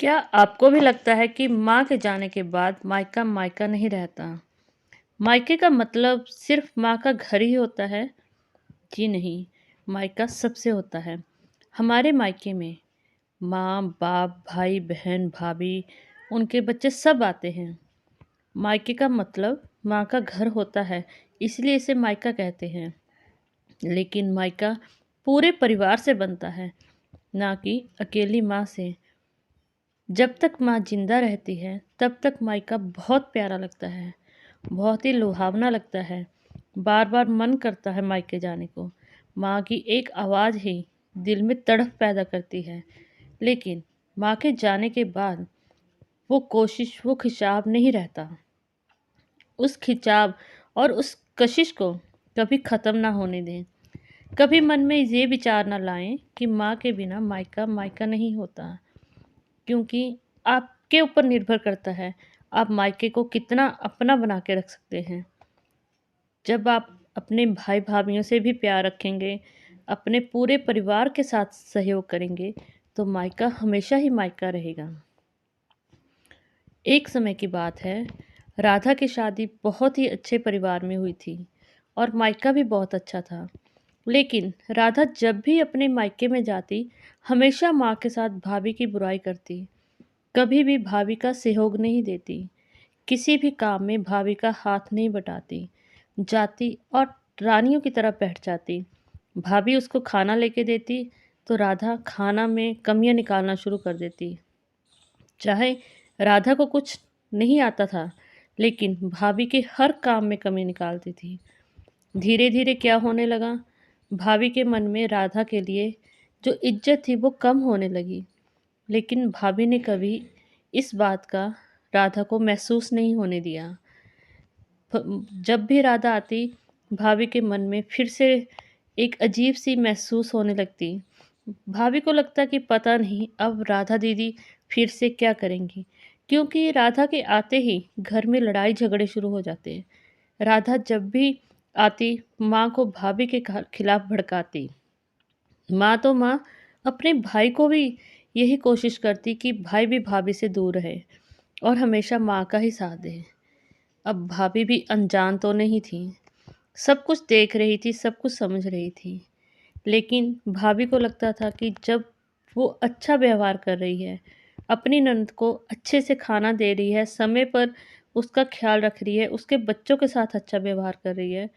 क्या आपको भी लगता है कि माँ के जाने के बाद मायका मायका नहीं रहता? मायके का मतलब सिर्फ माँ का घर ही होता है? जी नहीं, मायका सबसे होता है। हमारे मायके में माँ, बाप, भाई, बहन, भाभी, उनके बच्चे सब आते हैं। मायके का मतलब माँ का घर होता है, इसलिए इसे मायका कहते हैं। लेकिन मायका पूरे परिवार से बनता है, ना कि अकेली माँ से। जब तक माँ जिंदा रहती है तब तक मायका बहुत प्यारा लगता है, बहुत ही लुभावना लगता है। बार बार मन करता है मायके जाने को। माँ की एक आवाज़ ही दिल में तड़प पैदा करती है। लेकिन माँ के जाने के बाद वो कोशिश, वो खिंचाव नहीं रहता। उस खिंचाव और उस कशिश को कभी ख़त्म ना होने दें। कभी मन में ये विचार ना लाएं कि माँ के बिना मायका मायका नहीं होता। क्योंकि आपके ऊपर निर्भर करता है, आप मायके को कितना अपना बना के रख सकते हैं। जब आप अपने भाई-भाभियों से भी प्यार रखेंगे, अपने पूरे परिवार के साथ सहयोग करेंगे, तो मायका हमेशा ही मायका रहेगा। एक समय की बात है, राधा की शादी बहुत ही अच्छे परिवार में हुई थी और मायका भी बहुत अच्छा था। लेकिन राधा जब भी अपने मायके में जाती, हमेशा माँ के साथ भाभी की बुराई करती। कभी भी भाभी का सहयोग नहीं देती, किसी भी काम में भाभी का हाथ नहीं बटाती, जाती और रानियों की तरह बैठ जाती। भाभी उसको खाना लेके देती, तो राधा खाना में कमियाँ निकालना शुरू कर देती। चाहे राधा को कुछ नहीं आता था, लेकिन भाभी के हर काम में कमी निकालती थी। धीरे धीरे क्या होने लगा, भाभी के मन में राधा के लिए जो इज्जत थी वो कम होने लगी। लेकिन भाभी ने कभी इस बात का राधा को महसूस नहीं होने दिया। जब भी राधा आती, भाभी के मन में फिर से एक अजीब सी महसूस होने लगती। भाभी को लगता कि पता नहीं अब राधा दीदी फिर से क्या करेंगी, क्योंकि राधा के आते ही घर में लड़ाई झगड़े शुरू हो जाते। राधा जब भी आती, माँ को भाभी के खिलाफ भड़काती। माँ तो माँ, अपने भाई को भी यही कोशिश करती कि भाई भी भाभी से दूर रहे और हमेशा माँ का ही साथ दे। अब भाभी भी अनजान तो नहीं थी, सब कुछ देख रही थी, सब कुछ समझ रही थी। लेकिन भाभी को लगता था कि जब वो अच्छा व्यवहार कर रही है, अपनी ननद को अच्छे से खाना दे रही है, समय पर उसका ख्याल रख रही है, उसके बच्चों के साथ अच्छा व्यवहार कर रही है,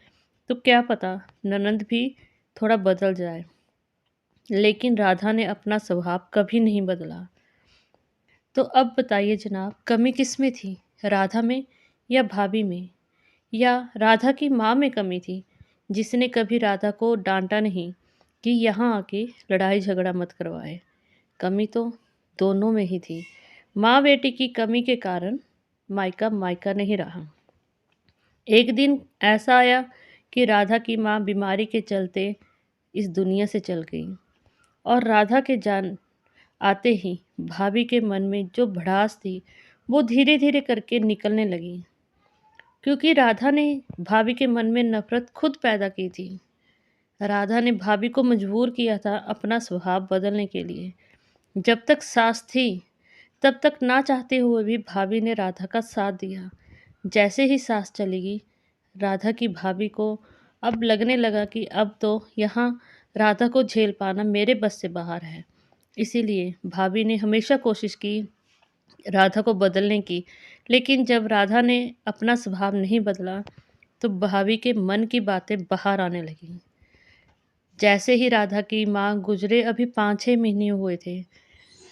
तो क्या पता ननद भी थोड़ा बदल जाए। लेकिन राधा ने अपना स्वभाव कभी नहीं बदला। तो अब बताइए जनाब, कमी किस में थी? राधा में या भाभी में? या राधा की माँ में कमी थी, जिसने कभी राधा को डांटा नहीं कि यहाँ आके लड़ाई झगड़ा मत करवाए? कमी तो दोनों में ही थी। माँ बेटी की कमी के कारण मायका मायका नहीं रहा। एक दिन ऐसा आया कि राधा की माँ बीमारी के चलते इस दुनिया से चल गई और राधा के जान आते ही भाभी के मन में जो भड़ास थी वो धीरे धीरे करके निकलने लगी, क्योंकि राधा ने भाभी के मन में नफरत खुद पैदा की थी। राधा ने भाभी को मजबूर किया था अपना स्वभाव बदलने के लिए। जब तक सास थी तब तक ना चाहते हुए भी भाभी ने राधा का साथ दिया। जैसे ही सास चलेगी, राधा की भाभी को अब लगने लगा कि अब तो यहाँ राधा को झेल पाना मेरे बस से बाहर है। इसीलिए भाभी ने हमेशा कोशिश की राधा को बदलने की। लेकिन जब राधा ने अपना स्वभाव नहीं बदला, तो भाभी के मन की बातें बाहर आने लगीं। जैसे ही राधा की माँ गुजरे अभी 5-6 महीने हुए थे,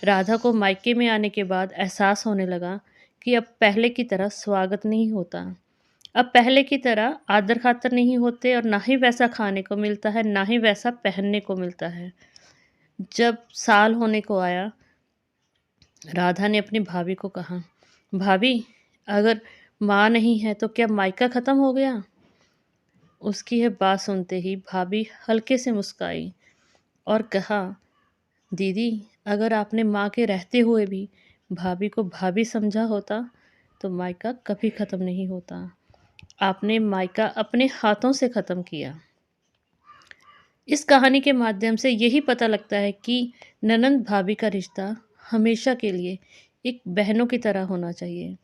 राधा को मायके में आने के बाद एहसास होने लगा कि अब पहले की तरह स्वागत नहीं होता। अब पहले की तरह आदर खातर नहीं होते और ना ही वैसा खाने को मिलता है, ना ही वैसा पहनने को मिलता है। जब साल होने को आया, राधा ने अपनी भाभी को कहा, भाभी, अगर माँ नहीं है तो क्या मायका ख़त्म हो गया? उसकी यह बात सुनते ही भाभी हल्के से मुस्काई और कहा, दीदी, अगर आपने माँ के रहते हुए भी भाभी को भाभी समझा होता, तो मायका कभी ख़त्म नहीं होता। आपने मायका अपने हाथों से ख़त्म किया। इस कहानी के माध्यम से यही पता लगता है कि ननंद भाभी का रिश्ता हमेशा के लिए एक बहनों की तरह होना चाहिए,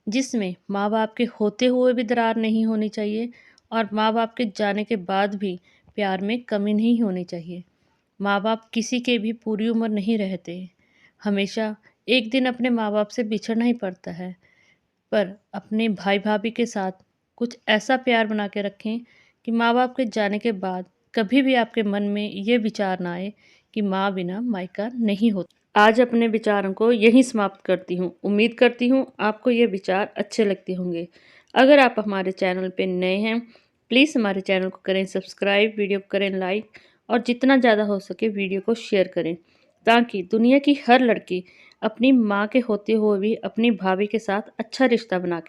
जिसमें माँ-बाप के होते हुए भी दरार नहीं होनी चाहिए और माँ-बाप के जाने के बाद भी प्यार में कमी नहीं होनी चाहिए। माँ-बाप किसी के भी पूरी उम्र नहीं रहते। हमेशा एक दिन अपने माँ-बाप से बिछड़ना ही पड़ता है। पर अपने भाई-भाभी के साथ कुछ ऐसा प्यार बना के रखें कि माँ-बाप के जाने के बाद कभी भी आपके मन में ये विचार ना आए कि माँ बिना मायका नहीं होता। आज अपने विचारों को यहीं समाप्त करती हूँ। उम्मीद करती हूँ आपको ये विचार अच्छे लगते होंगे। अगर आप हमारे चैनल पे नए हैं, प्लीज़ हमारे चैनल को करें सब्सक्राइब, वीडियो को करें लाइक और जितना ज़्यादा हो सके वीडियो को शेयर करें, ताकि दुनिया की हर लड़की अपनी माँ के होते हुए भी अपनी भाभी के साथ अच्छा रिश्ता बना के रखे।